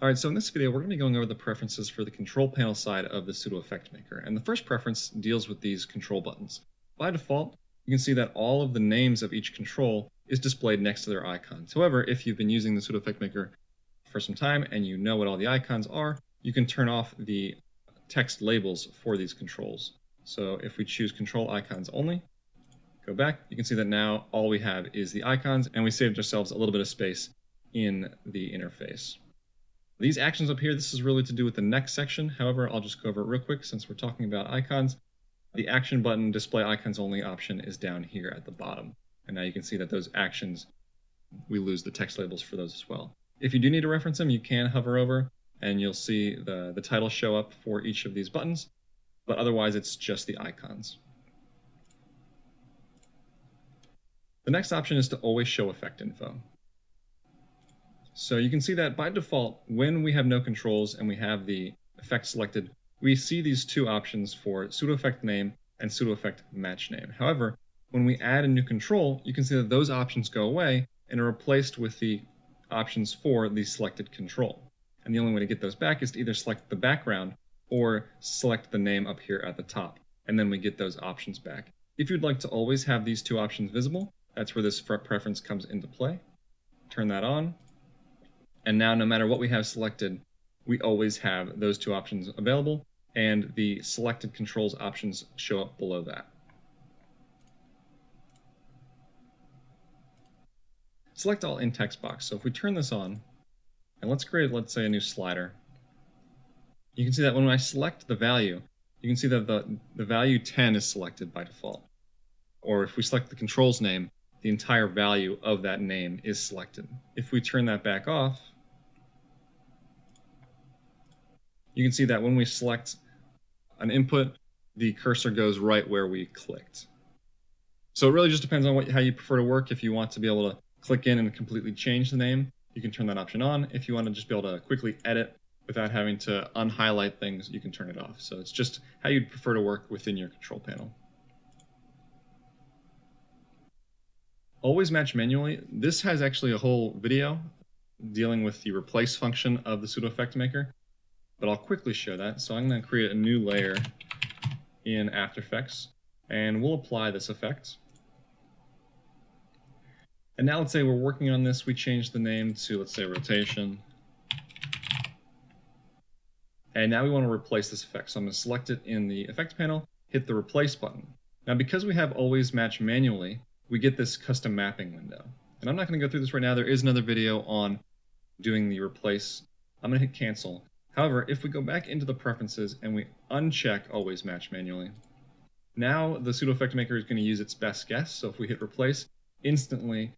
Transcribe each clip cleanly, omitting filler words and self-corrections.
Alright, so in this video we're going to be going over the preferences for the control panel side of the Pseudo Effect Maker, and the first preference deals with these control buttons. By default, you can see that all of the names of each control is displayed next to their icons. However, if you've been using the Pseudo Effect Maker for some time and you know what all the icons are, you can turn off the text labels for these controls. So if we choose control icons only, go back, you can see that now all we have is the icons, and we saved ourselves a little bit of space in the interface. These actions up here, this is really to do with the next section. However, I'll just go over it real quick since we're talking about icons. The action button, display icons only option is down here at the bottom. And now you can see that those actions, we lose the text labels for those as well. If you do need to reference them, you can hover over and you'll see the title show up for each of these buttons, but otherwise it's just the icons. The next option is to always show effect info. So you can see that by default, when we have no controls and we have the effect selected, we see these two options for pseudo effect name and pseudo effect match name. However, when we add a new control, you can see that those options go away and are replaced with the options for the selected control. And the only way to get those back is to either select the background or select the name up here at the top, and then we get those options back. If you'd like to always have these two options visible, that's where this preference comes into play. Turn that on. And now no matter what we have selected, we always have those two options available, and the selected controls options show up below that. Select all in text box. So if we turn this on, and let's create, let's say, a new slider, you can see that when I select the value, you can see that the value 10 is selected by default. Or if we select the control's name, the entire value of that name is selected. If we turn that back off, you can see that when we select an input, the cursor goes right where we clicked. So it really just depends on how you prefer to work. If you want to be able to click in and completely change the name, you can turn that option on. If you want to just be able to quickly edit without having to unhighlight things, you can turn it off. So it's just how you'd prefer to work within your control panel. Always match manually. This has actually a whole video dealing with the replace function of the Pseudo Effect Maker, but I'll quickly show that. So I'm going to create a new layer in After Effects, and we'll apply this effect. And now let's say we're working on this, we change the name to, let's say, rotation. And now we want to replace this effect. So I'm going to select it in the effects panel, hit the replace button. Now because we have always match manually, we get this custom mapping window. And I'm not going to go through this right now. There is another video on doing the replace. I'm going to hit cancel. However, if we go back into the preferences and we uncheck always match manually, now the Pseudo Effect Maker is going to use its best guess. So if we hit replace, instantly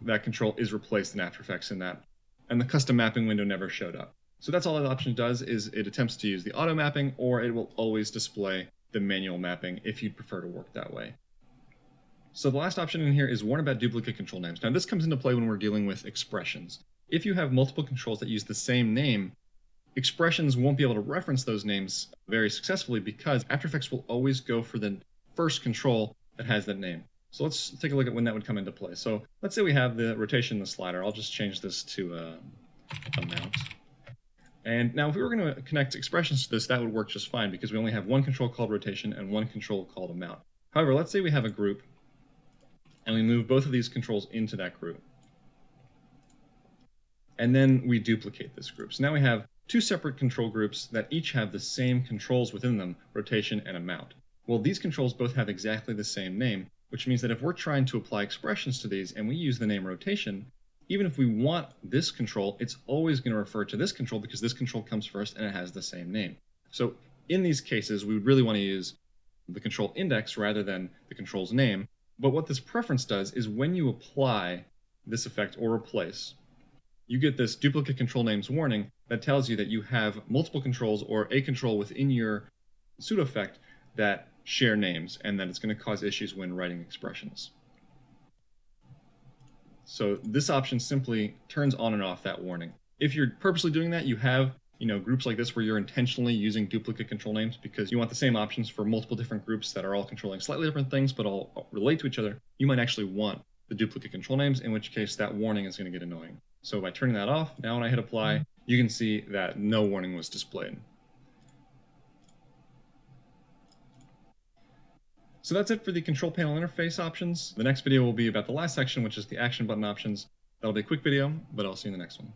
that control is replaced in After Effects in that, and the custom mapping window never showed up. So that's all that option does, is it attempts to use the auto mapping, or it will always display the manual mapping if you'd prefer to work that way. So the last option in here is warn about duplicate control names. Now this comes into play when we're dealing with expressions. If you have multiple controls that use the same name, expressions won't be able to reference those names very successfully because After Effects will always go for the first control that has that name. So let's take a look at when that would come into play. So let's say we have the rotation in the slider. I'll just change this to amount. And now if we were going to connect expressions to this, that would work just fine because we only have one control called rotation and one control called amount. However, let's say we have a group and we move both of these controls into that group. And then we duplicate this group. So now we have two separate control groups that each have the same controls within them, rotation and amount. Well, these controls both have exactly the same name, which means that if we're trying to apply expressions to these and we use the name rotation, even if we want this control, it's always going to refer to this control because this control comes first and it has the same name. So in these cases, we would really want to use the control index rather than the control's name. But what this preference does is when you apply this effect or replace, you get this duplicate control names warning that tells you that you have multiple controls or a control within your pseudo effect that share names, and that it's going to cause issues when writing expressions. So this option simply turns on and off that warning. If you're purposely doing that, you have groups like this where you're intentionally using duplicate control names because you want the same options for multiple different groups that are all controlling slightly different things but all relate to each other. You might actually want the duplicate control names, in which case that warning is going to get annoying. So by turning that off, now when I hit apply, you can see that no warning was displayed. So that's it for the control panel interface options. The next video will be about the last section, which is the action button options. That'll be a quick video, but I'll see you in the next one.